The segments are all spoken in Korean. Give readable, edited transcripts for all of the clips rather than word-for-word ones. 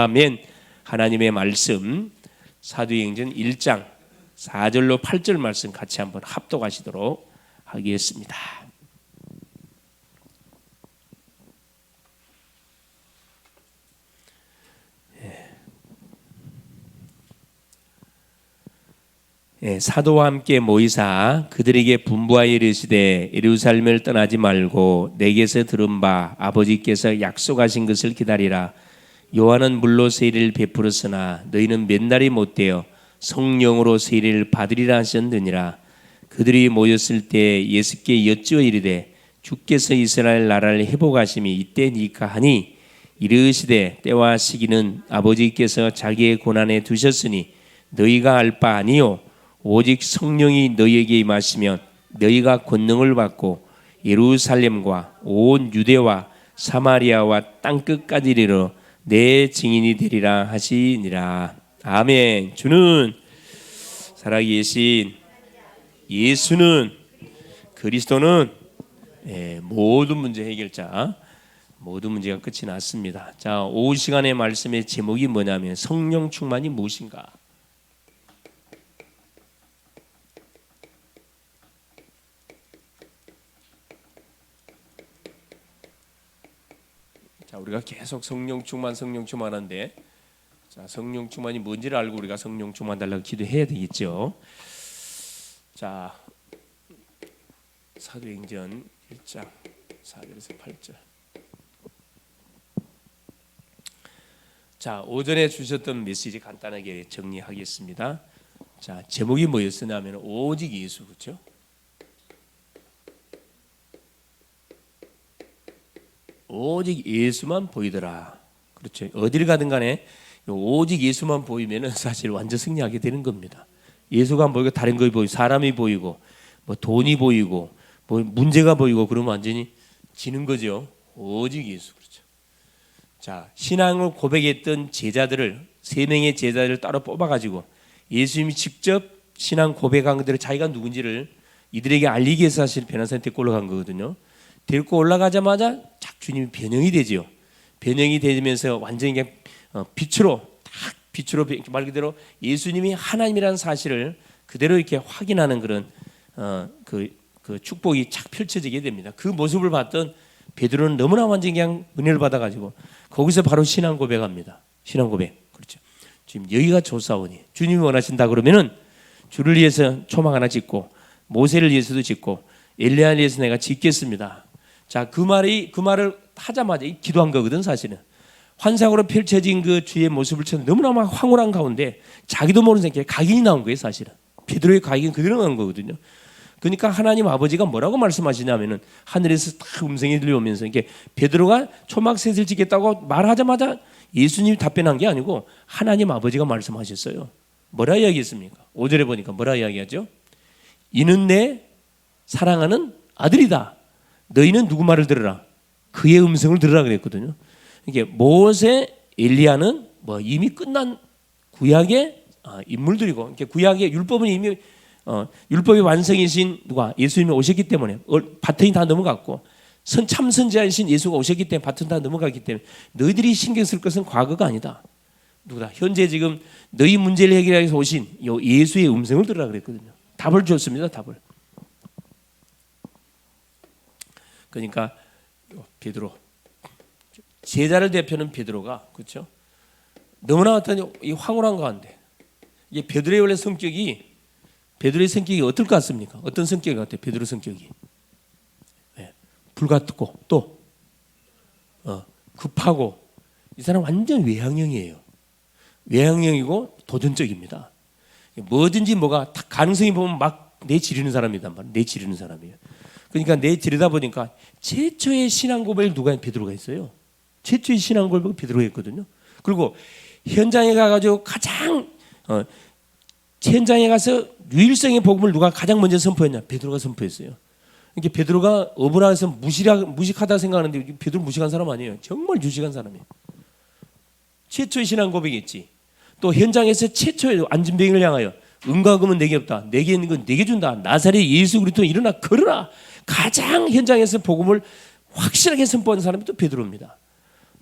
아멘. 하나님의 말씀 사도행전 1장 4절로 8절 말씀 같이 한번 합독하시도록 하겠습니다. 사도와 함께 모이사 그들에게 분부하여 이르시되 예루살렘을 떠나지 말고 내게서 들은 바 아버지께서 약속하신 것을 기다리라. 요한은 물로 세례를 베풀었으나 너희는 몇 날이 못되어 성령으로 세례를 받으리라 하셨느니라. 그들이 모였을 때 예수께 여쭈어 이르되 주께서 이스라엘 나라를 회복하심이 이때니까 하니 이르시되 때와 시기는 아버지께서 자기의 고난에 두셨으니 너희가 알 바 아니요 오직 성령이 너희에게 임하시면 너희가 권능을 받고 예루살렘과 온 유대와 사마리아와 땅끝까지 이르러 내 증인이 되리라 하시니라. 아멘. 주는 살아계신 예수는 그리스도는 모든 문제 해결자, 모든 문제가 끝이 났습니다. 자, 오후 시간의 말씀의 제목이 뭐냐면 성령 충만이 무엇인가? 자, 우리가 계속 성령 충만하는데, 자, 성령 충만이 뭔지를 알고 우리가 성령 충만 달라고 기도해야 되겠죠. 자, 사도행전 1장 4절에서 8절. 자, 오전에 주셨던 메시지 간단하게 정리하겠습니다. 자, 제목이 뭐였으냐면 오직 예수, 그렇죠? 오직 예수만 보이더라. 그렇죠. 어디를 가든 간에 오직 예수만 보이면은 사실 완전 승리하게 되는 겁니다. 예수가 안 보이고 다른 것이 보이고 사람이 보이고 뭐 돈이 보이고 뭐 문제가 보이고 그러면 완전히 지는 거죠. 오직 예수. 그렇죠. 자, 신앙을 고백했던 제자들을 세 명의 제자들을 따로 뽑아가지고 예수님이 직접 신앙 고백한 것들을 자기가 누군지를 이들에게 알리기 위해서 사실 변호사한테 데리고 올라간 거거든요. 데리고 올라가자마자 주님이 변형이 되지요. 변형이 되면서 완전히 빛으로 말 그대로 예수님이 하나님이라는 사실을 그대로 이렇게 확인하는 그런 그 축복이 착 펼쳐지게 됩니다. 그 모습을 봤던 베드로는 너무나 완전히 그냥 은혜를 받아가지고 거기서 바로 신앙 고백합니다. 신앙 고백. 그렇죠. 지금 여기가 좋사오니 주님이 원하신다 그러면은 주를 위해서 초막 하나 짓고 모세를 위해서도 짓고 엘리야를 위해서 내가 짓겠습니다. 자, 그 말을 하자마자 기도한 거거든. 사실은 환상으로 펼쳐진 그 주의 모습을 쳐 너무나 막 황홀한 가운데 자기도 모르는 생각에 각인이 나온 거예요. 사실은 베드로의 각인은 그대로 나온 거거든요. 그러니까 하나님 아버지가 뭐라고 말씀하시냐면은 하늘에서 딱 음성이 들려오면서 이게 베드로가 초막셋을 짓겠다고 말하자마자 예수님이 답변한 게 아니고 하나님 아버지가 말씀하셨어요. 뭐라 이야기했습니까? 5절에 보니까 뭐라 이야기하죠? 이는 내 사랑하는 아들이다. 너희는 누구 말을 들으라? 그의 음성을 들으라 그랬거든요. 이게 모세, 엘리야는 뭐 이미 끝난 구약의 인물들이고, 이렇게 구약의 율법은 이미 율법의 완성이신 누가 예수님이 오셨기 때문에 바톤이 다 넘어갔고, 참선자이신 예수가 오셨기 때문에 바톤 다 넘어갔기 때문에 너희들이 신경 쓸 것은 과거가 아니다. 누구다? 현재 지금 너희 문제를 해결하기 위해서 오신 예수의 음성을 들으라 그랬거든요. 답을 줬습니다. 답을. 그러니까 베드로 제자를 대표하는 베드로가 그렇죠. 너무나 어떤 이 황홀한 가운데 이게 베드로의 원래 성격이 어떨 것 같습니까? 어떤 성격 같아요? 베드로 성격이 불같고 또 급하고 이 사람 완전 외향형이에요. 외향형이고 도전적입니다. 뭐든지 뭐가 다 가능성이 보면 막 내지르는 사람이단 말이에요. 내지르는 사람이에요. 그러니까 내지르다 보니까 최초의 신앙 고백을 누가 베드로가 했어요. 최초의 신앙 고백을 베드로가 했거든요. 그리고 현장에 가가지고 현장에 가서 유일성의 복음을 누가 가장 먼저 선포했냐? 베드로가 선포했어요. 이게 베드로가 어부나에서 무식하다 생각하는데 베드로 무식한 사람 아니에요. 정말 유식한 사람이에요. 최초의 신앙 고백이었지. 또 현장에서 최초의 안진병을 향하여 은과 금은 내게 없다. 내게 있는 건 내게 준다. 나사렛 예수 그리스도 일어나 걸어라. 가장 현장에서 복음을 확실하게 선포하는 사람이 또 베드로입니다.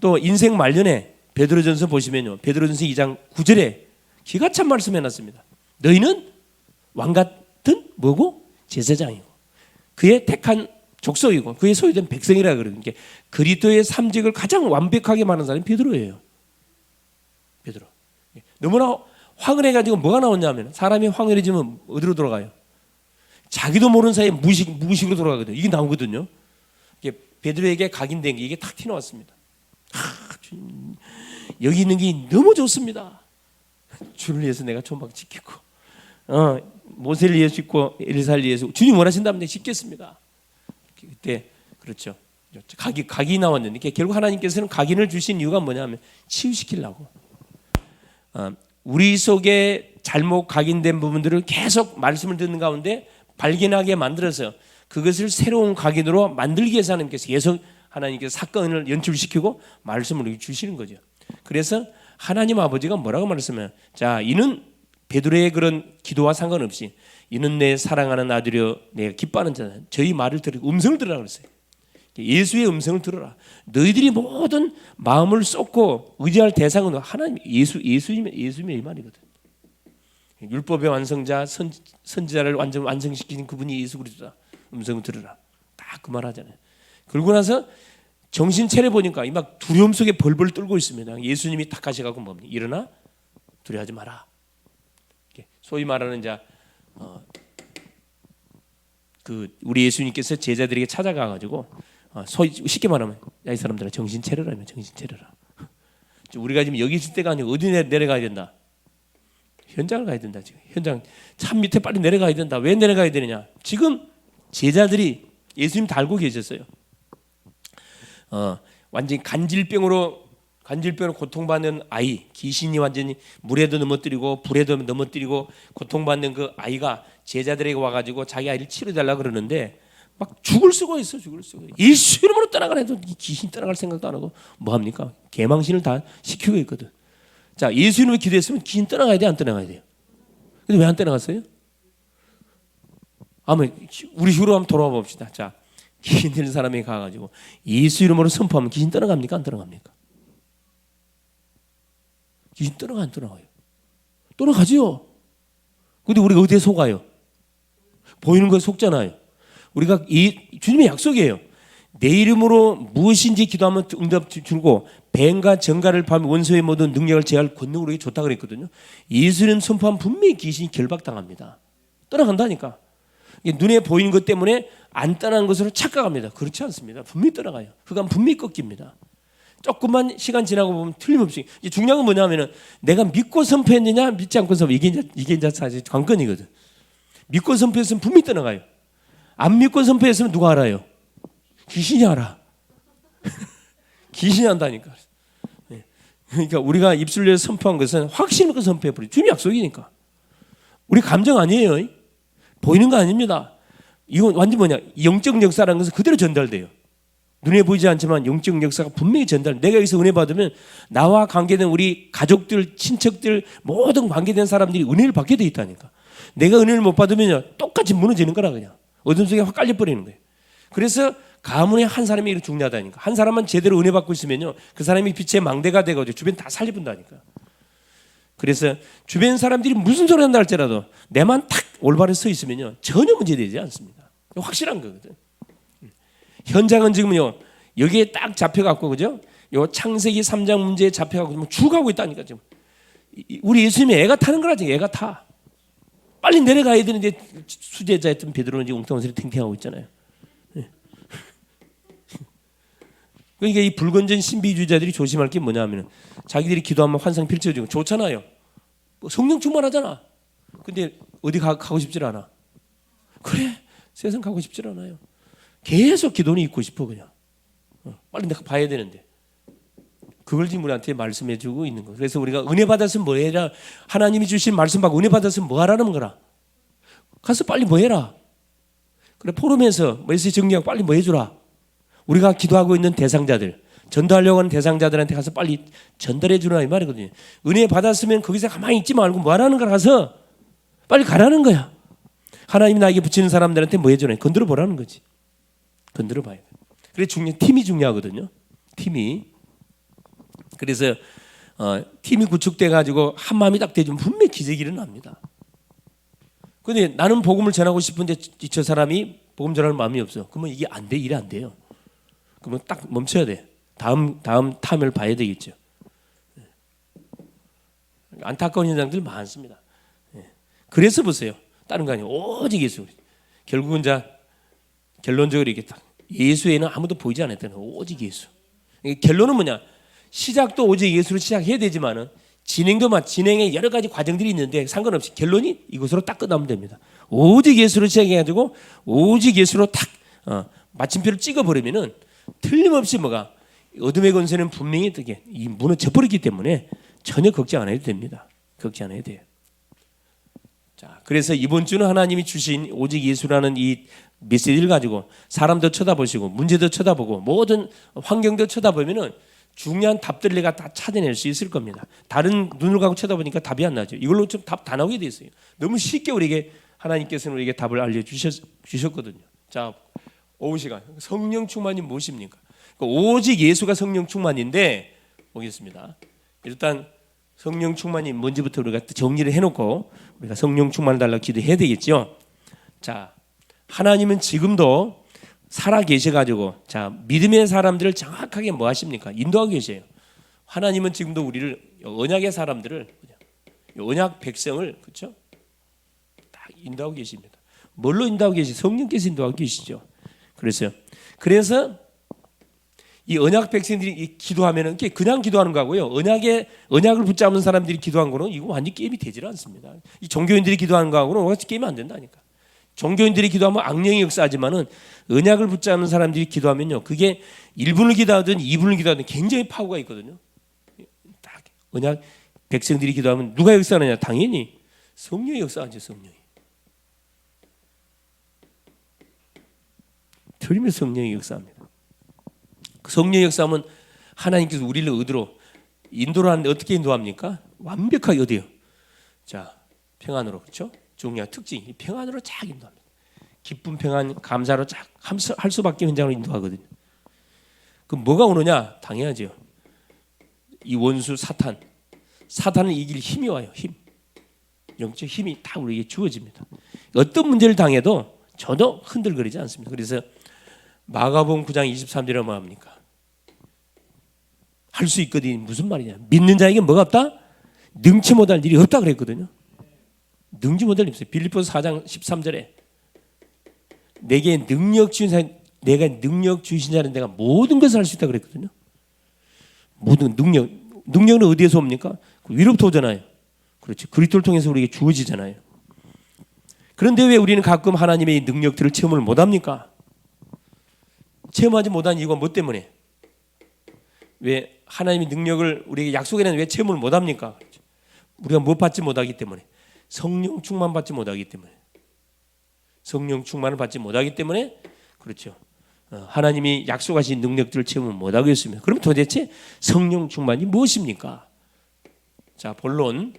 또 인생 말년에 베드로전서 보시면요, 베드로전서 2장 9절에 기가 찬 말씀 해놨습니다. 너희는 왕 같은 뭐고? 제사장이고 그의 택한 족속이고 그의 소유된 백성이라 그러니까 그리스도의 삶직을 가장 완벽하게 말하는 사람이 베드로예요. 베드로. 너무나 황홀해가지고 뭐가 나오냐면 사람이 황홀해지면 어디로 돌아가요? 자기도 모르는 사이에 무의식으로 돌아가거든요. 이게 나오거든요. 이게 베드로에게 각인된 게 이게 탁 튀어나왔습니다. 주님, 여기 있는 게 너무 좋습니다. 주를 위해서 내가 조막 지키고 모세를 위해서 짓고 엘리사를 위해서 주님 원하신다면 내가 짓겠습니다. 그때 그렇죠. 각이 나왔는데 결국 하나님께서는 각인을 주신 이유가 뭐냐면 치유시키려고. 우리 속에 잘못 각인된 부분들을 계속 말씀을 듣는 가운데 발견하게 만들어서 그것을 새로운 각인으로 만들기 위해서 하나님께서 사건을 연출시키고 말씀을 주시는 거죠. 그래서 하나님 아버지가 뭐라고 말했으면 자 이는 베드로의 그런 기도와 상관없이 이는 내 사랑하는 아들이여 내가 기뻐하는 자다. 저희 말을 들으고 음성을 들으라 그랬어요. 예수의 음성을 들어라. 너희들이 모든 마음을 쏟고 의지할 대상은 하나님 예수님의 이 말이거든. 율법의 완성자 선지자를 완전 완성시키는 그분이 예수 그리스도다. 음성을 들으라. 딱 그 말 하잖아요. 그러고 나서 정신 차려 보니까 막 두려움 속에 벌벌 떨고 있습니다. 예수님이 딱 가셔가지고 뭡니까? 일어나 두려워하지 마라. 소위 말하는 우리 예수님께서 제자들에게 찾아가 가지고 쉽게 말하면 야 이 사람들아 정신 차려라며 정신 차려라. 우리가 지금 여기 있을 때가 아니고 어디 내려가야 된다. 현장을 가야 된다. 지금 현장 참 밑에 빨리 내려가야 된다. 왜 내려가야 되느냐? 지금 제자들이 예수님 다 알고 계셨어요. 완전히 간질병으로 고통받는 아이, 귀신이 완전히 물에도 넘어뜨리고 불에도 넘어뜨리고 고통받는 그 아이가 제자들에게 와가지고 자기 아이를 치료해달라고 그러는데 막 죽을 수가 있어. 예수 이름으로 떠나가라 해도 귀신 떠나갈 생각도 안 하고 뭐합니까? 개망신을 다 시키고 있거든. 자, 예수 이름으로 기도했으면 귀신 떠나가야 돼, 안 떠나가야 돼요? 근데 왜 안 떠나갔어요? 우리 식으로 한번 돌아와 봅시다. 자, 귀신 들린 사람이 가가지고 예수 이름으로 선포하면 귀신 떠나갑니까? 안 떠나갑니까? 귀신 떠나가 안 떠나가요? 떠나가지요. 근데 우리가 어디에 속아요? 보이는 거에 속잖아요. 우리가 주님의 약속이에요. 내 이름으로 무엇인지 기도하면 응답 주고 뱀과 정갈을 밤 원수의 모든 능력을 제할 권능으로 줬다 그랬거든요. 예수는 선포하면 분명히 귀신이 결박당합니다. 떠나간다니까. 눈에 보이는 것 때문에 안 떠나는 것으로 착각합니다. 그렇지 않습니다. 분명히 떠나가요. 그건 분명히 꺾입니다. 조금만 시간 지나고 보면 틀림없이 중요한 건 뭐냐면은 내가 믿고 선포했느냐 믿지 않고 선포 이게 이제 사실 관건이거든. 믿고 선포했으면 분명히 떠나가요. 안 믿고 선포했으면 누가 알아요? 귀신이 알아. 귀신이 안다니까. 그러니까 우리가 입술로 선포한 것은 확신 있고 선포해버려. 주님 약속이니까. 우리 감정 아니에요. 보이는 거 아닙니다. 이건 완전 뭐냐? 영적 역사라는 것은 그대로 전달돼요. 눈에 보이지 않지만 영적 역사가 분명히 전달. 내가 여기서 은혜 받으면 나와 관계된 우리 가족들, 친척들 모든 관계된 사람들이 은혜를 받게 돼 있다니까. 내가 은혜를 못 받으면 똑같이 무너지는 거라 그냥. 어둠 속에 확 깔려버리는 거예요. 그래서 가문의 한 사람이 이렇게 중요하다니까. 한 사람만 제대로 은혜 받고 있으면요, 그 사람이 빛의 망대가 되고 주변 다 살려본다니까. 그래서 주변 사람들이 무슨 소리 한다 할지라도 내만 탁 올바로 서 있으면요 전혀 문제되지 않습니다. 확실한 거거든. 현장은 지금요 여기에 딱 잡혀갖고 그죠? 요 창세기 3장 문제에 잡혀갖고 죽어가고 있다니까 지금. 우리 예수님이 애가 타는 거라지. 애가 타. 빨리 내려가야 되는데 수제자였던 베드로는 지금 엉뚱한 소리 탱탱하고 있잖아요. 그러니까 이 불건전 신비주의자들이 조심할 게 뭐냐면 자기들이 기도하면 환상 펼쳐지고 좋잖아요. 성령 충만하잖아. 근데 어디 가고 싶질 않아. 그래 세상 가고 싶질 않아요. 계속 기도는 있고 싶어 그냥. 빨리 내가 봐야 되는데. 그걸 지금 우리한테 말씀해주고 있는 거예요. 그래서 우리가 은혜 받았으면 뭐 해라. 하나님이 주신 말씀 받고 은혜 받았으면 뭐 하라는 거라. 가서 빨리 뭐 해라. 그래 포럼에서 메시지 정리하고 빨리 뭐 해주라. 우리가 기도하고 있는 대상자들, 전달하려고 하는 대상자들한테 가서 빨리 전달해 주라 이 말이거든요. 은혜 받았으면 거기서 가만히 있지 말고 뭐 하라는 걸 가서 빨리 가라는 거야. 하나님이 나에게 붙이는 사람들한테 뭐 해주라. 건드려 보라는 거지. 건드려 봐야 돼. 그래 팀이 중요하거든요. 팀이. 그래서 팀이 구축돼 가지고 한 마음이 딱 되면 분명히 기적이 일어납니다. 그런데 나는 복음을 전하고 싶은데 저 사람이 복음 전하는 마음이 없어. 그러면 이게 안 돼, 일이 안 돼요. 그러면 딱 멈춰야 돼. 다음 탐을 봐야 되겠죠. 안타까운 현장들 많습니다. 그래서 보세요. 다른 거 아니에요. 오직 예수. 결국은 결론적으로 이렇게 딱 예수에는 아무도 보이지 않았다는 거예요. 오직 예수. 결론은 뭐냐? 시작도 오직 예수로 시작해야 되지만은 진행에 여러 가지 과정들이 있는데 상관없이 결론이 이것으로 딱 끝나면 됩니다. 오직 예수로 시작해가지고 오직 예수로 딱 마침표를 찍어버리면은 틀림없이 뭐가 어둠의 권세는 분명히 어떻게 이 무너져버리기 때문에 전혀 걱정 안 해도 됩니다. 걱정 안 해도 돼요. 자, 그래서 이번 주는 하나님이 주신 오직 예수라는 이 메시지를 가지고 사람도 쳐다보시고 문제도 쳐다보고 모든 환경도 쳐다보면은 중요한 답들을 내가 다 찾아낼 수 있을 겁니다. 다른 눈을 갖고 쳐다보니까 답이 안 나죠. 이걸로 좀 답 다 나오게 돼 있어요. 너무 쉽게 우리에게 하나님께서는 우리에게 답을 알려주셨거든요. 자, 오후 시간 성령 충만이 무엇입니까? 오직 예수가 성령 충만인데 보겠습니다. 일단 성령 충만이 뭔지부터 우리가 정리를 해놓고 우리가 성령 충만을 달라고 기도해야 되겠죠. 자, 하나님은 지금도 살아 계셔가지고 자 믿음의 사람들을 정확하게 뭐 하십니까? 인도하고 계세요. 하나님은 지금도 우리를 언약의 사람들을 언약 백성을 그렇죠? 딱 인도하고 계십니다. 뭘로 인도하고 계시죠? 성령께서 인도하고 계시죠. 그래서 이 언약 백성들이 기도하면은 그냥 기도하는 거고요. 언약을 붙잡는 사람들이 기도한 거는 이거 완전 게임이 되질 않습니다. 이 종교인들이 기도하는 거하고는 같이 게임이 안 된다니까. 종교인들이 기도하면 악령이 역사하지만은 언약을 붙잡는 사람들이 기도하면요, 그게 1분을 기도하든 2분을 기도하든 굉장히 파워가 있거든요. 딱 언약 백성들이 기도하면 누가 역사하느냐? 당연히 성령이 역사하죠. 성령이. 틀림없이 성령이 역사합니다. 성령의 역사하면 하나님께서 우리를 어디로 인도를 하는데 어떻게 인도합니까? 완벽하게 어디요? 자, 평안으로. 그렇죠? 중요한 특징이 평안으로 쫙 인도합니다. 기쁨, 평안, 감사로 쫙 할 수밖에 현장으로 인도하거든요. 그럼 뭐가 오느냐? 당연하죠. 이 원수 사탄을 이길 힘이 와요. 힘. 영적 힘이 다 우리에게 주어집니다. 어떤 문제를 당해도 전혀 흔들거리지 않습니다. 그래서 마가복음 9장 23절에 뭐 합니까? 할 수 있거든. 무슨 말이냐? 믿는 자에게 뭐가 없다? 능치 못할 일이 없다 그랬거든요. 능지 못할 일 없어요. 빌립보서 4장 13절에 내게 능력 주신 자, 내가 능력 주신 자는 내가 모든 것을 할 수 있다 그랬거든요. 모든 능력은 어디에서 옵니까? 위로부터 오잖아요. 그렇죠. 그리스도를 통해서 우리에게 주어지잖아요. 그런데 왜 우리는 가끔 하나님의 능력들을 체험을 못합니까? 체험하지 못한 이유가 뭐 때문에? 왜 하나님의 능력을 우리에게 약속해낸 왜 체험을 못합니까? 우리가 못 받지 못하기 때문에, 성령 충만 받지 못하기 때문에, 성령 충만을 받지 못하기 때문에 그렇죠. 하나님이 약속하신 능력들을 체험을 못하고 있습니다. 그럼 도대체 성령 충만이 무엇입니까? 자, 본론.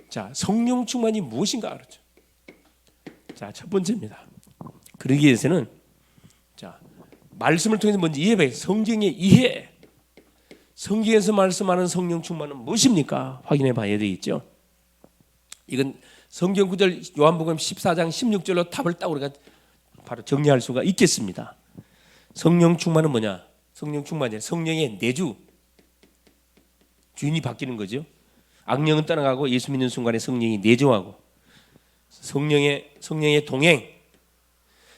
자, 성령 충만이 무엇인가 그렇죠. 자, 첫 번째입니다. 그러기 위해서는 자, 말씀을 통해서 먼저 이해해봐요. 성경의 이해. 성경에서 말씀하는 성령 충만은 무엇입니까? 확인해 봐야 되겠죠. 이건 성경 구절 요한복음 14장 16절로 답을 딱 우리가 바로 정리할 수가 있겠습니다. 성령 충만은 뭐냐? 성령 충만이 성령의 내주. 주인이 바뀌는 거죠. 악령은 떠나가고 예수 믿는 순간에 성령이 내주하고 성령의 동행.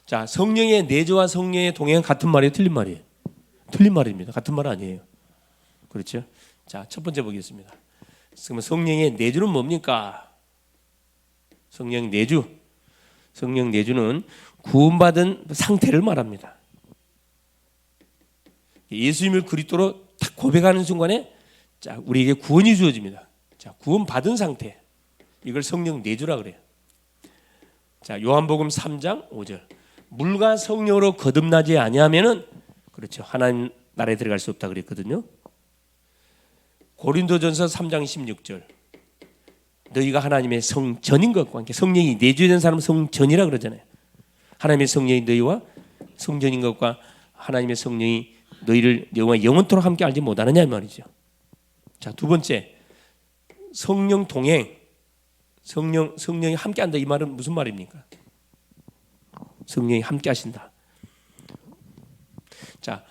자, 성령의 내주와 성령의 동행은 같은 말이에요, 틀린 말이에요? 틀린 말입니다. 같은 말 아니에요. 그렇죠? 자, 첫 번째 보겠습니다. 그러면 성령의 내주는 뭡니까? 성령 내주는 구원받은 상태를 말합니다. 예수님을 그리스도로 딱 고백하는 순간에 자, 우리에게 구원이 주어집니다. 자, 구원받은 상태. 이걸 성령 내주라 그래요. 자, 요한복음 3장 5절. 물과 성령으로 거듭나지 아니하면은 그렇죠. 하나님 나라에 들어갈 수 없다 그랬거든요. 고린도전서 3장 16절. 너희가 하나님의 성전인 것과 함께 성령이 내주된 사람은 성전이라 그러잖아요. 하나님의 성령이 너희와 성전인 것과 하나님의 성령이 너희를 영원토록 함께 알지 못하느냐 이 말이죠. 자, 두 번째, 성령 동행. 성령이 함께한다. 이 말은 무슨 말입니까? 성령이 함께하신다. 자,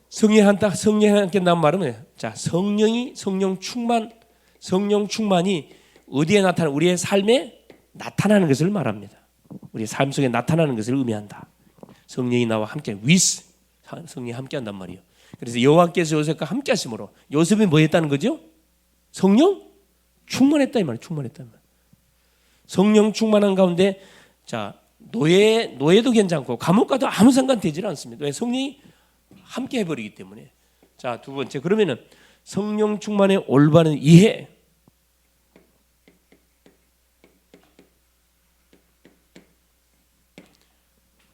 성령이 함께한다는 말은 뭐예요? 자, 성령 충만이 어디에 우리의 삶에 나타나는 것을 말합니다. 우리의 삶 속에 나타나는 것을 의미한다. 성령이 나와 함께 성령이 함께한단 말이에요. 그래서 여호와께서 요셉과 함께하심으로 요셉이 뭐 했다는 거죠? 성령 충만했다 이 말이에요. 충만했다 이 말이에요. 성령 충만한 가운데 자, 노예도 괜찮고 감옥 가도 아무 상관 되질 않습니다. 왜? 성령이 함께 해버리기 때문에. 자, 두 번째, 그러면은 성령 충만의 올바른 이해.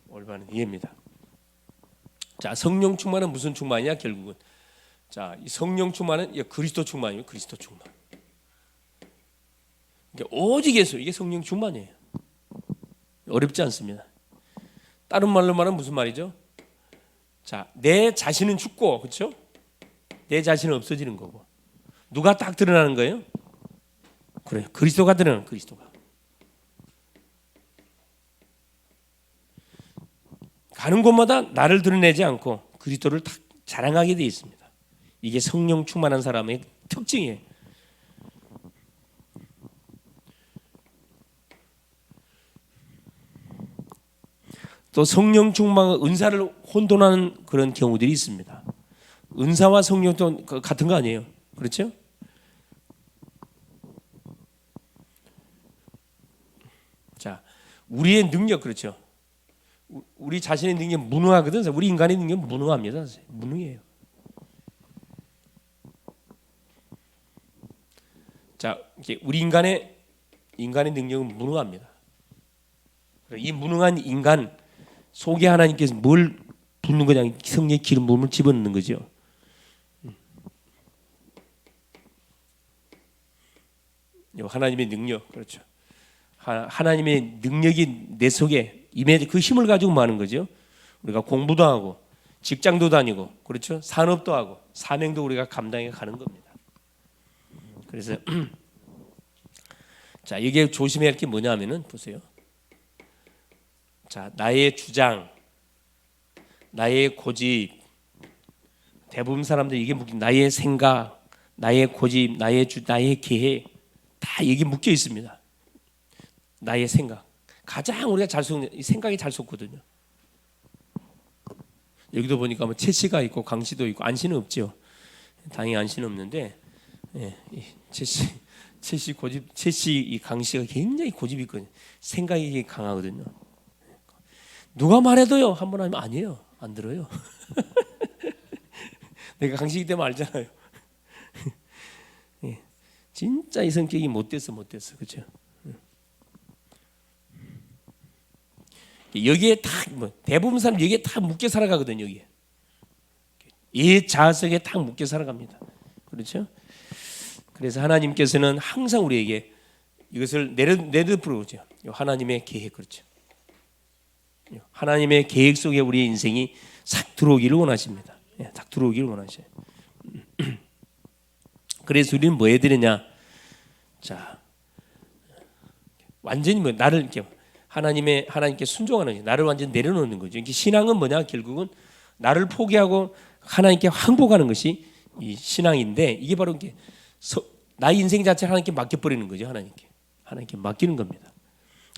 올바른 이해입니다. 자, 성령 충만은 무슨 충만이냐? 결국은 자, 이 성령 충만은 그리스도 충만이에요. 그리스도 충만. 오직 예수, 이게 성령 충만이에요. 어렵지 않습니다. 다른 말로 말하면 무슨 말이죠? 자, 내 자신은 죽고, 그렇죠? 내 자신은 없어지는 거고. 누가 딱 드러나는 거예요? 그래요. 그리스도가 드러나는, 그리스도가. 가는 곳마다 나를 드러내지 않고 그리스도를 딱 자랑하게 되어 있습니다. 이게 성령 충만한 사람의 특징이에요. 또 성령 충만과 은사를 혼돈하는 그런 경우들이 있습니다. 은사와 성령도 같은 거 아니에요? 그렇죠? 자, 우리의 능력, 그렇죠? 우리 자신의 능력 무능하거든. 우리 인간의 능력 무능합니다. 무능해요. 자, 우리 인간의 능력은 무능합니다. 이 무능한 인간 속에 하나님께서 뭘 붓는 거냐? 성령의 기름 부음을 집어넣는 거죠. 하나님의 능력, 그렇죠. 하나님의 능력이 내 속에 임해 그 힘을 가지고 많은 거죠. 우리가 공부도 하고 직장도 다니고 그렇죠. 산업도 하고 사명도 우리가 감당해 가는 겁니다. 그래서 자, 이게 조심해야 할 게 뭐냐면은 보세요. 자, 나의 주장, 나의 고집, 대부분 사람들 이게 나의 생각, 나의 고집, 나의 계획 다 이게 묶여 있습니다. 나의 생각. 가장 우리가 잘 속는 생각이 잘 속거든요. 여기도 보니까 뭐 채씨가 있고 강씨도 있고 안씨는 없죠. 당연히 안씨는 없는데, 예, 채씨 고집, 채씨 이 강씨가 굉장히 고집이 있거든요. 생각이 강하거든요. 누가 말해도요 한 번 하면 아니에요, 안 들어요. 내가 강씨이기 때문에 알잖아요. 예, 진짜 이 성격이 못됐어, 그렇죠? 여기에 다 대부분 사람 여기에 다 묶여 살아가거든요. 여기에 이 자석에 딱 묶여 살아갑니다. 그렇죠? 그래서 하나님께서는 항상 우리에게 이것을 내려부르죠. 하나님의 계획, 그렇죠? 하나님의 계획 속에 우리의 인생이 싹 들어오기를 원하십니다. 싹 들어오기를 원하셔요. 그래서 우리는 뭐 해야 되느냐? 자, 완전히 나를 이렇게 하나님께 순종하는 거죠. 나를 완전히 내려놓는 거죠. 이게 신앙은 뭐냐? 결국은 나를 포기하고 하나님께 항복하는 것이 이 신앙인데, 이게 바로 이게 나의 인생 자체를 하나님께 맡겨버리는 거죠. 하나님께 맡기는 겁니다.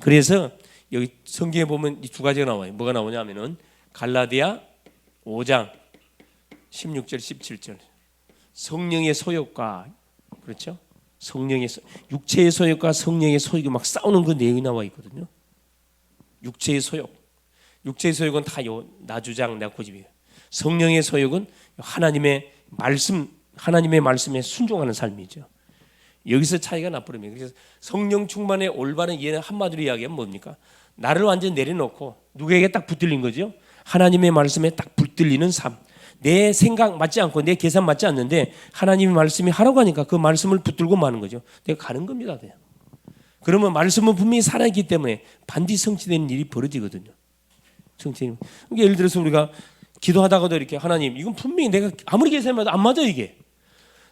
그래서 여기 성경에 보면 이 두 가지가 나와요. 뭐가 나오냐면은 갈라디아 5장 16절 17절 성령의 소욕과, 그렇죠? 육체의 소욕과 성령의 소욕이 막 싸우는 그 내용이 나와 있거든요. 육체의 소욕은 다 나 주장, 내 고집이에요. 성령의 소욕은 하나님의 말씀에 순종하는 삶이죠. 여기서 차이가 나버립니다. 그래서 성령 충만의 올바른 이해는 한마디로 이야기하면 뭡니까? 나를 완전히 내려놓고 누구에게 딱 붙들린 거죠? 하나님의 말씀에 딱 붙들리는 삶. 내 생각 맞지 않고 내 계산 맞지 않는데 하나님의 말씀이 하라고 하니까 그 말씀을 붙들고 마는 거죠. 내가 가는 겁니다. 그러면 말씀은 분명히 살아있기 때문에 반드시 성취되는 일이 벌어지거든요. 그러니까 예를 들어서 우리가 기도하다가도 이렇게 하나님, 이건 분명히 내가 아무리 계산해도 안 맞아, 이게.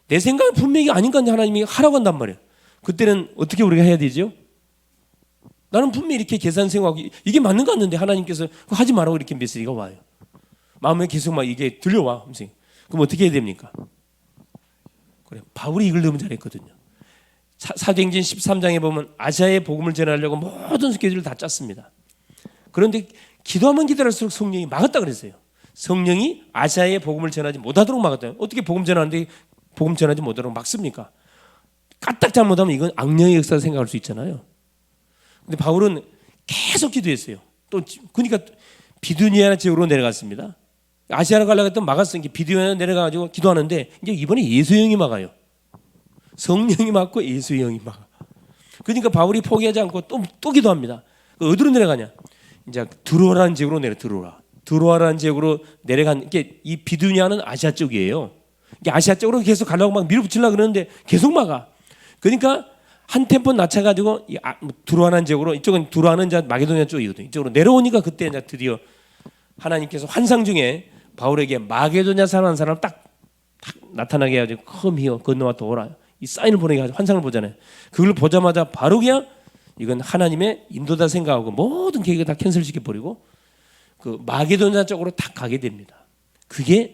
내 생각은 분명히 아닌가 하나님이 하라고 한단 말이에요. 그때는 어떻게 우리가 해야 되죠? 나는 분명히 이렇게 계산 생각하고 이게 맞는 것 같는데 하나님께서 하지 말라고 이렇게 메시지가 와요. 마음에 계속 막 이게 들려와. 그럼 어떻게 해야 됩니까? 그래, 바울이 이걸 너무 잘했거든요. 사도행전 13장에 보면 아시아에 복음을 전하려고 모든 스케줄을 다 짰습니다. 그런데 기도하면 기도할수록 성령이 막았다 그랬어요. 성령이 아시아에 복음을 전하지 못하도록 막았다. 어떻게 복음 전하는데 복음 전하지 못하도록 막습니까? 까딱 잘못하면 이건 악령의 역사를 생각할 수 있잖아요. 근데 바울은 계속 기도했어요. 또 그러니까 비두니아 지역으로 내려갔습니다. 아시아로 가려고 했던 막았으니까 비두니아 내려가가지고 기도하는데 이제 이번에 예수의 영이 막아요. 성령이 막고 예수의 영이 막아. 그러니까 바울이 포기하지 않고 또 기도합니다. 어디로 내려가냐? 이제 드로아라는 지역으로 드로아라는 지역으로 내려간 게 이 비두니아는 아시아 쪽이에요. 아시아 쪽으로 계속 가려고 막 밀어붙이려고 그러는데 계속 막아. 그러니까 한 템포 낮춰가지고 드로아라는 지역으로, 이쪽은 드로아는 이제 마게도니아 쪽이거든요. 이쪽으로 내려오니까 그때 이제 드디어 하나님께서 환상 중에 바울에게 마게도니아 사는 사람 딱 나타나게 해가지고 컴히어 건너와 도오라 이 사인을 보내게 하죠. 환상을 보잖아요. 그걸 보자마자 바로 그냥 이건 하나님의 인도다 생각하고 모든 계획을 다 캔슬시켜 버리고 그 마게도니아 쪽으로 딱 가게 됩니다. 그게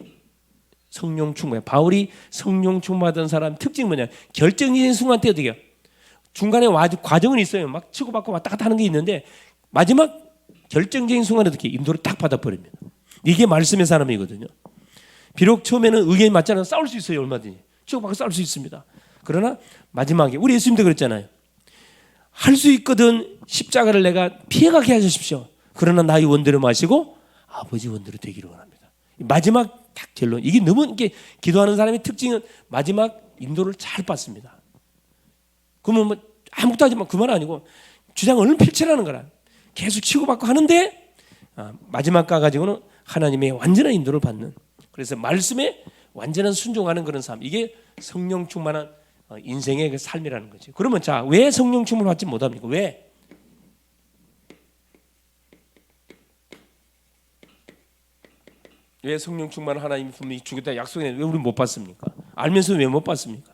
성령 충만이에요. 바울이 성령 충만하던 사람 특징이 뭐냐? 결정적인 순간 때 어떻게 해요? 중간에 과정은 있어요. 막 치고받고 왔다 갔다 하는 게 있는데 마지막 결정적인 순간에 어떻게 인도를 딱 받아버립니다. 이게 말씀의 사람이거든요. 비록 처음에는 의견이 맞지 않아서 싸울 수 있어요. 얼마든지 치고받고 싸울 수 있습니다. 그러나 마지막에 우리 예수님도 그랬잖아요. 할 수 있거든 십자가를 내가 피해가게 하십시오. 그러나 나의 원대로 마시고 아버지 원대로 되기를 원합니다. 마지막 딱 결론. 이게 너무 이게 기도하는 사람의 특징은 마지막 인도를 잘 받습니다. 그러면 뭐 아무것도 하지 마. 그 말 아니고 주장을 얼른 펼치라는 거라. 계속 치고받고 하는데 마지막 가가지고는 하나님의 완전한 인도를 받는. 그래서 말씀에 완전한 순종하는 그런 삶. 이게 성령 충만한 인생의 그 삶이라는 거죠. 그러면 자, 왜 성령 충만을 받지 못합니까? 왜? 왜 성령 충만을 하나님이 분명히 주겠다 약속했는데 왜 우리 못 받습니까? 알면서 왜 못 받습니까?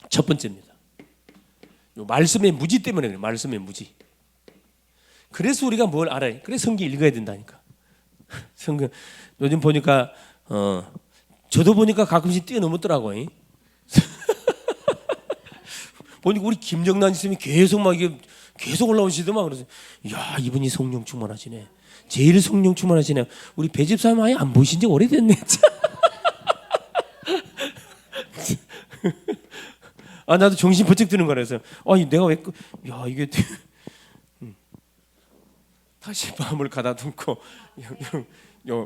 첫 번째입니다. 말씀의 무지 때문에 그래요. 말씀의 무지. 그래서 우리가 뭘 알아요? 그래서 성경 읽어야 된다니까. 성경 요즘 보니까 저도 보니까 가끔씩 뛰어넘었더라고요. 보니까 우리 김정란 씨님이 계속 막 이게 계속 올라오시더만. 그래서 야, 이분이 성령 충만하시네. 제일 성령 충만하시네. 우리 배집사님 아예 안 보신 지 오래됐네. 나도 정신 번쩍 드는 거라서 내가 왜 이게 다시 마음을 가다듬고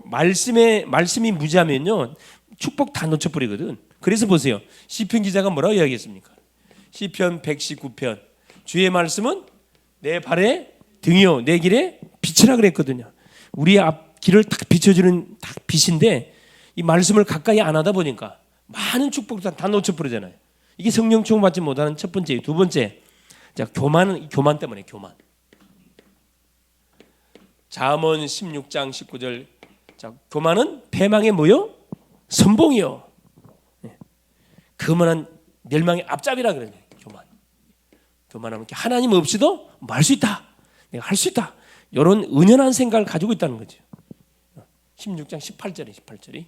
말씀이 무지하면요 축복 다 놓쳐버리거든. 그래서 보세요. 시편 기자가 뭐라고 이야기했습니까? 시편 119편 주의 말씀은 내 발의 등이요 내 길에 빛이라 그랬거든요. 우리 앞 길을 딱 비춰주는 딱 빛인데 이 말씀을 가까이 안 하다 보니까 많은 축복도 다 놓쳐버리잖아요. 이게 성령 충만 받지 못하는 첫 번째. 두 번째, 자 교만 때문에 교만. 잠언 16장 19절. 자, 교만은 패망의 뭐요? 선봉이요. 교만은 멸망의 앞잡이라 그래요. 교만하면 하나님 없이도 뭐 할 수 있다. 내가 할 수 있다. 이런 은연한 생각을 가지고 있다는 거죠. 16장 18절이.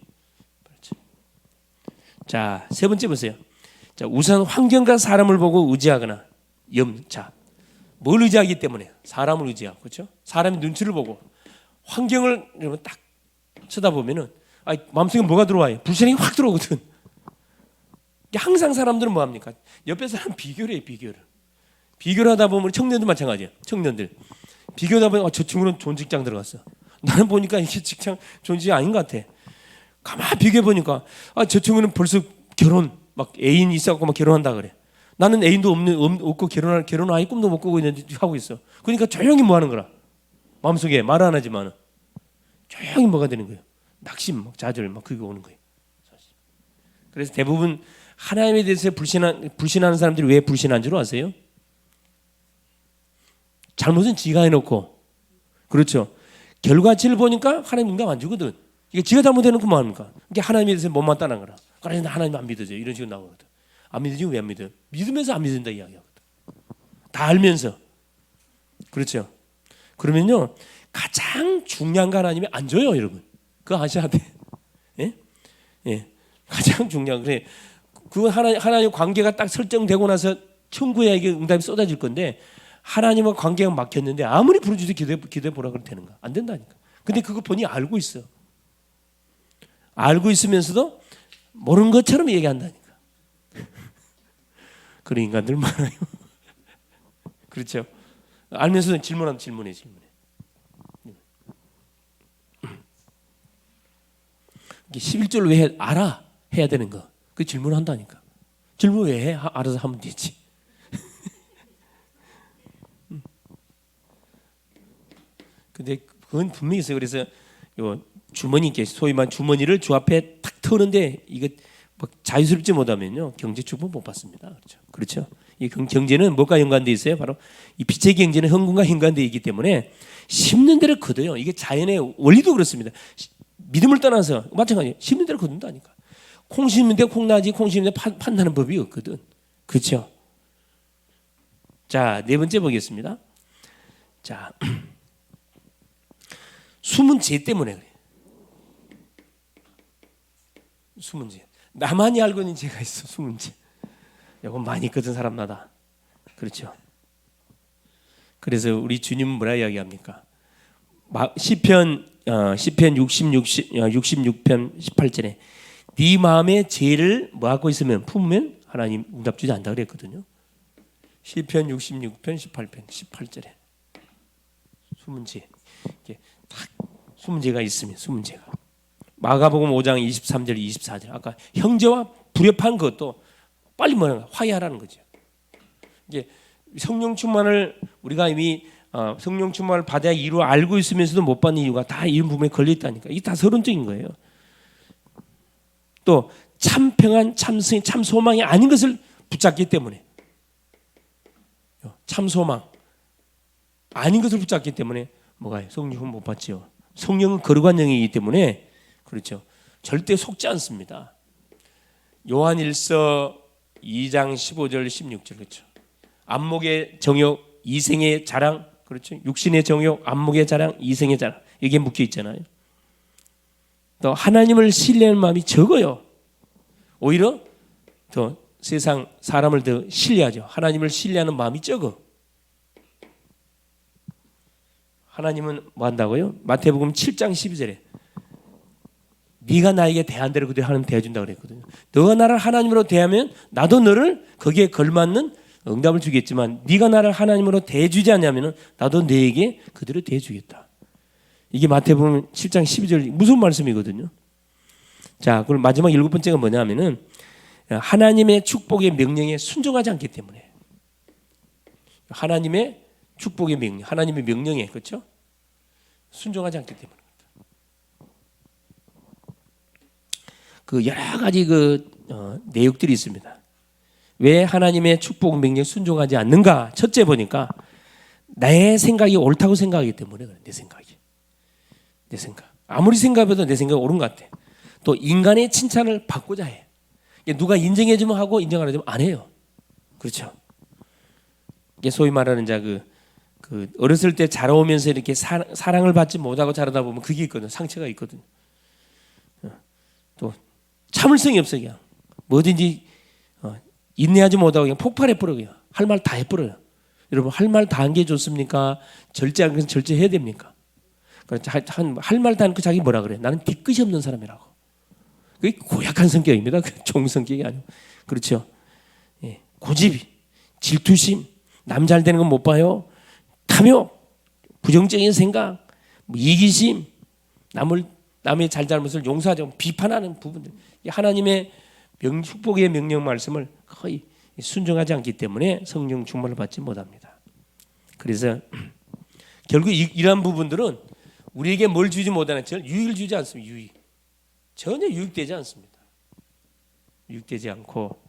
자, 세 번째 보세요. 자, 우선 환경과 사람을 보고 의지하거나 뭘 의지하기 때문에 사람을 의지하고 그렇죠? 사람의 눈치를 보고 환경을 딱 쳐다보면은 마음속에 뭐가 들어와요? 불신이 확 들어오거든. 항상 사람들은 뭐 합니까? 옆에 사람 비교를 해요. 비교를 하다 보면 청년들 마찬가지예요. 청년들 비교하다 보면 저 친구는 좋은 직장 들어갔어. 나는 보니까 이게 직장 좋은 직장 아닌 것 같아. 가만히 비교해 보니까 저 친구는 벌써 결혼 막 애인 있어갖고 막 결혼한다 그래. 나는 애인도 없고 결혼 아예 꿈도 못 꾸고 있는데 하고 있어. 그러니까 조용히 뭐 하는 거라. 마음속에 말 안 하지만 조용히 뭐가 되는 거예요. 낙심, 막 좌절, 막 그게 오는 거예요. 그래서 대부분 하나님에 대해서 불신하는 사람들이 왜 불신한 줄 아세요? 잘못은 지가 해놓고 그렇죠. 결과치를 보니까 하나님 응답 안 주거든. 이게 지가 잘못해놓고 뭐 합니까? 이게 하나님에 대해서 못마땅한 거라. 그래서 하나님 안 믿어져요. 이런 식으로 나오거든. 안 믿어지면 왜 안 믿어요? 믿으면서 안 믿는다 이야기하거든. 다 알면서. 그렇죠. 그러면요 가장 중요한 거 하나님이 안 줘요, 여러분. 그거 아셔야 돼. 예? 예. 가장 중요한 그래. 그 하나님 관계가 딱 설정되고 나서 천국에 응답이 쏟아질 건데 하나님과 관계가 막혔는데 아무리 부르짖어 기도해 보라 그래도 되는가? 안 된다니까. 근데 그거 본인이 알고 있어. 알고 있으면서도 모르는 것처럼 얘기한다니까. 그런 인간들 많아요. 그렇죠. 알면서도 질문해. 11절로 왜 알아? 해야 되는 거. 그 질문을 한다니까. 질문 왜 해? 알아서 하면 되지. 근데 그건 분명히 있어요. 그래서 요 주머니께 소위 말 주머니를 주 앞에 탁 터는데 이거 뭐 자유스럽지 못하면요 경제 축복 못 받습니다. 그렇죠. 이 경제는 뭐가 연관돼 있어요? 바로 이 빛의 경제는 흥분과 연관돼 있기 때문에 심는 대로 거둬요. 이게 자연의 원리도 그렇습니다. 믿음을 떠나서 마찬가지예요. 심는 대로 거둔다니까. 콩 심는 데 콩 나지, 콩 심는 데 판나는 법이 없거든. 그렇죠. 자, 네 번째 보겠습니다. 자, 숨은 죄 때문에 그래. 숨은 죄. 나만이 알고 있는 죄가 있어. 숨은 죄. 이건 많이 있거든 사람마다. 그렇죠. 그래서 우리 주님은 뭐라 이야기합니까? 시편 66편 18절에 네 마음의 죄를 뭐하고 있으면 품으면 하나님 응답 주지 않다 그랬거든요. 시편 66편 18절에 숨은 죄. 이게 딱 숨은 죄가 있으면 숨은 죄가. 마가복음 5장 23절 24절 아까 형제와 불협한 것도 빨리 뭐냐 화해하라는 거죠. 이게 성령 충만을 우리가 이미 성령 충만을 받아야 이루 알고 있으면서도 못 받는 이유가 다 이런 부분에 걸려 있다니까. 이게 다 서론적인 거예요. 또 참 평안, 참 승리, 참 소망이 아닌 것을 붙잡기 때문에 참 소망 아닌 것을 붙잡기 때문에 뭐가요? 성령은 못 받지요. 성령은 거룩한 영이기 때문에 그렇죠. 절대 속지 않습니다. 요한일서 2장 15절 16절 그렇죠. 안목의 정욕, 이생의 자랑 그렇죠. 육신의 정욕, 안목의 자랑, 이생의 자랑 이게 묶여 있잖아요. 또 하나님을 신뢰하는 마음이 적어요. 오히려 더 세상 사람을 더 신뢰하죠. 하나님을 신뢰하는 마음이 적어. 하나님은 뭐 한다고요? 마태복음 7장 12절에 네가 나에게 대한 대로 그대로 하나님 대해준다고 그랬거든요. 너가 나를 하나님으로 대하면 나도 너를 거기에 걸맞는 응답을 주겠지만 네가 나를 하나님으로 대해주지 않냐면 나도 너에게 그대로 대해주겠다. 이게 마태복음 7장 12절 무슨 말씀이거든요. 자, 그럼 마지막 일곱 번째가 뭐냐면은 하나님의 축복의 명령에 순종하지 않기 때문에 하나님의 축복의 명령, 하나님의 명령에 그렇죠? 순종하지 않기 때문에 그 여러 가지 내용들이 있습니다. 왜 하나님의 축복 명령에 순종하지 않는가? 첫째 보니까 내 생각이 옳다고 생각하기 때문에 그래. 내 생각. 아무리 생각해도 내 생각이 옳은 것 같아. 또 인간의 칭찬을 받고자 해. 누가 인정해주면 하고 인정 안 해주면 안 해요. 그렇죠? 이게 소위 말하는 그 어렸을 때 자라오면서 이렇게 사랑을 받지 못하고 자라다 보면 그게 있거든. 상처가 있거든. 또 참을성이 없어 그냥 뭐든지 인내하지 못하고 그냥 폭발해버려 그냥 할 말 다 해버려요. 여러분 할 말 다 한 게 좋습니까? 절제한 것은 절제해야 됩니까? 할 말 다 하는 거 자기 뭐라 그래? 나는 뒤끝이 없는 사람이라고. 그게 고약한 성격입니다. 좋은 성격이 아니고 그렇죠. 예. 고집, 질투심, 남 잘 되는 건 못 봐요. 탐욕, 부정적인 생각, 이기심, 남의 잘잘못을 용서하지 않고 비판하는 부분들. 하나님의 축복의 명령 말씀을 거의 순종하지 않기 때문에 성령 충만을 받지 못합니다. 그래서 결국 이러한 부분들은 우리에게 뭘 주지 못하는 유익을 주지 않습니다. 전혀 유익되지 않습니다. 유익되지 않고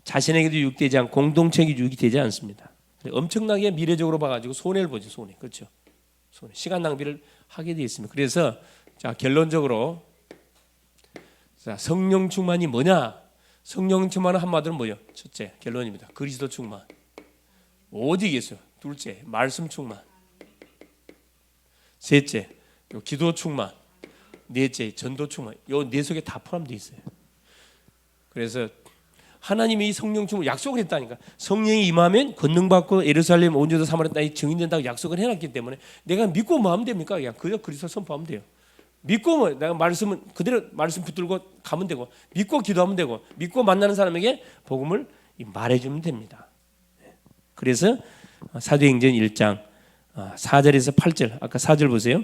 자신에게도 유익되지 않고 공동체에게 유익이 되지 않습니다. 엄청나게 미래적으로 봐가지고 손해를 보죠. 손해. 그렇죠. 시간 낭비를 하게 되어 있습니다. 그래서 자 결론적으로 자, 성령 충만이 뭐냐? 성령 충만은 한마디로 뭐예요? 첫째, 결론입니다. 그리스도 충만. 오직 예수. 둘째, 말씀 충만. 셋째, 기도 충만. 넷째, 전도 충만. 요 네 속에 다 포함되어 있어요. 그래서 하나님이 이 성령 충만 약속을 했다니까. 성령이 임하면 권능받고 예루살렘 온 유다 사마리아 땅이 증인된다고 약속을 해놨기 때문에 내가 믿고 뭐 하면 됩니까? 그냥 그저 그리스도 선포하면 돼요. 믿고 뭐 내가 말씀은 그대로 말씀 붙들고 가면 되고, 믿고 기도하면 되고, 믿고 만나는 사람에게 복음을 말해주면 됩니다. 그래서 사도행전 1장 4절에서 8절, 아까 4절 보세요.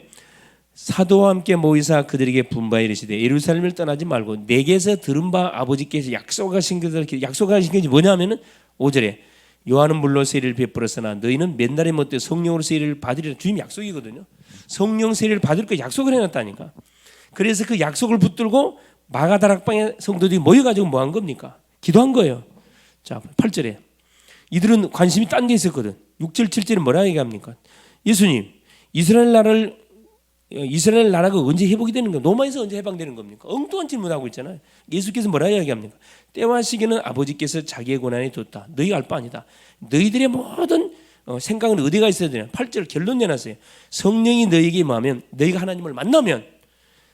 사도와 함께 모이사 그들에게 분바에 이르시되 예루살렘을 떠나지 말고 내게서 들은 바 아버지께서 약속하신 것이 뭐냐면은 5절에 요한은 물로 세례를 베풀었으나 너희는 맨날에 못돼 성령으로 세례를 받으리라. 주님 약속이거든요. 성령 세례를 받을 거 약속을 해놨다니까. 그래서 그 약속을 붙들고 마가다락방에 성도들이 모여가지고 뭐 한 겁니까? 기도한 거예요. 자, 8절에 이들은 관심이 딴 데 있었거든. 6절 7절은 뭐라 얘기합니까? 예수님, 이스라엘 나라가 언제 회복이 되는 겁니까? 로마에서 언제 해방되는 겁니까? 엉뚱한 질문하고 있잖아요. 예수께서 뭐라 이야기합니까? 때와 시기는 아버지께서 자기의 권한에 뒀다. 너희가 알 바 아니다. 너희들의 모든 생각은 어디가 있어야 되냐? 8절 결론 내놨어요. 성령이 너희에게 임하면, 너희가 하나님을 만나면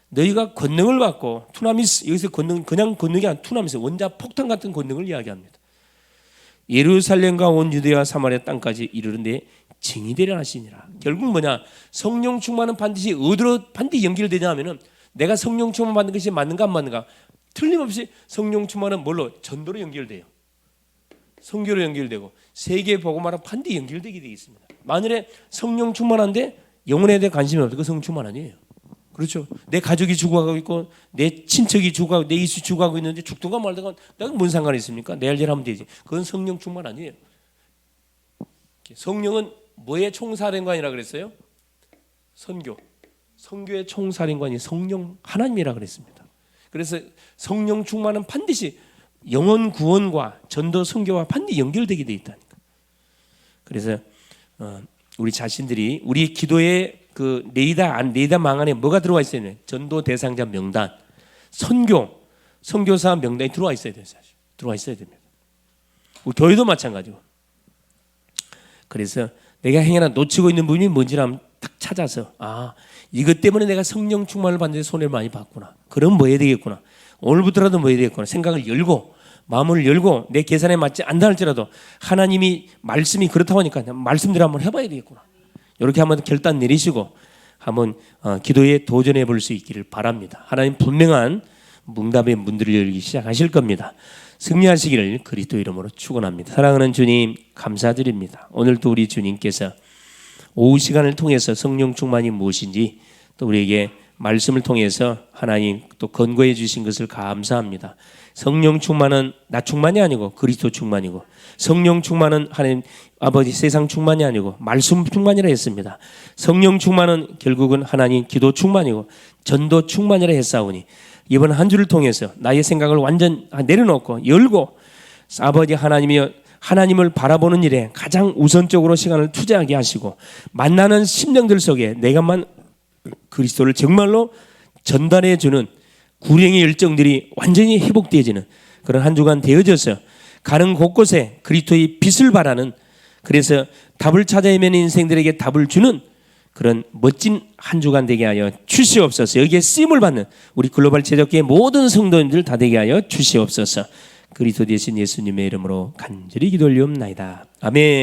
너희가 권능을 받고, 투나미스, 여기서 권능 그냥 권능이 아니라 투나미스, 원자 폭탄 같은 권능을 이야기합니다. 예루살렘과 온 유대와 사마리아 땅까지 이르는데 증이 되려 하시니라. 결국 뭐냐? 성령 충만은 반드시 어디로 반드시 연결되냐 하면은, 내가 성령 충만 받는 것이 맞는가 안 맞는가? 틀림없이 성령 충만은 뭘로? 전도로 연결돼요. 선교로 연결되고 세계 복음화로 반드시 연결되게 되어 있습니다. 만일에 성령 충만한데 영혼에 대해 관심이 없고 그 성령 충만 아니에요. 그렇죠? 내 가족이 죽어가고 있고 내 친척이 죽어가고 내 이수 죽어가고 있는데 죽든가 말든가 내가 뭔 상관이 있습니까? 내 할 일 하면 되지. 그건 성령 충만 아니에요. 성령은 뭐의 총사령관이라 그랬어요? 선교의 총사령관이 성령 하나님이라 그랬습니다. 그래서 성령 충만은 반드시 영혼 구원과 전도 선교와 반드시 연결되게 돼 있다니까. 그래서 우리 자신들이 우리 기도에 그 네이다 망 안에 뭐가 들어와 있어야 돼요? 전도 대상자 명단, 선교사 명단이 들어와 있어야 돼요. 사실 들어와 있어야 됩니다. 우리 교회도 마찬가지고. 그래서 내가 행여나 놓치고 있는 부분이 뭔지를 한번 딱 찾아서, 이것 때문에 내가 성령 충만을 받는데 손해를 많이 봤구나. 그럼 뭐 해야 되겠구나. 오늘부터라도 뭐 해야 되겠구나. 생각을 열고 마음을 열고 내 계산에 맞지 않다 할지라도 하나님이 말씀이 그렇다고 하니까 말씀대로 한번 해봐야 되겠구나. 이렇게 한번 결단 내리시고 한번 기도에 도전해 볼 수 있기를 바랍니다. 하나님 분명한 응답의 문들을 열기 시작하실 겁니다. 승리하시기를 그리스도 이름으로 축원합니다. 사랑하는 주님 감사드립니다. 오늘도 우리 주님께서 오후 시간을 통해서 성령 충만이 무엇인지 또 우리에게 말씀을 통해서 하나님 또 권고해 주신 것을 감사합니다. 성령 충만은 나 충만이 아니고 그리스도 충만이고, 성령 충만은 하나님 아버지 세상 충만이 아니고 말씀 충만이라 했습니다. 성령 충만은 결국은 하나님 기도 충만이고 전도 충만이라 했사오니 이번 한 주를 통해서 나의 생각을 완전 내려놓고 열고 아버지 하나님을 바라보는 일에 가장 우선적으로 시간을 투자하게 하시고, 만나는 심령들 속에 내가만 그리스도를 정말로 전달해 주는 구령의 열정들이 완전히 회복되어지는 그런 한 주간 되어져서 가는 곳곳에 그리스도의 빛을 발하는, 그래서 답을 찾아 헤매는 인생들에게 답을 주는 그런 멋진 한 주간 되게 하여 주시옵소서. 여기에 쓰임을 받는 우리 글로벌 제적계의 모든 성도님들 다 되게 하여 주시옵소서. 그리스도 되신 예수님의 이름으로 간절히 기도 올리옵나이다. 아멘.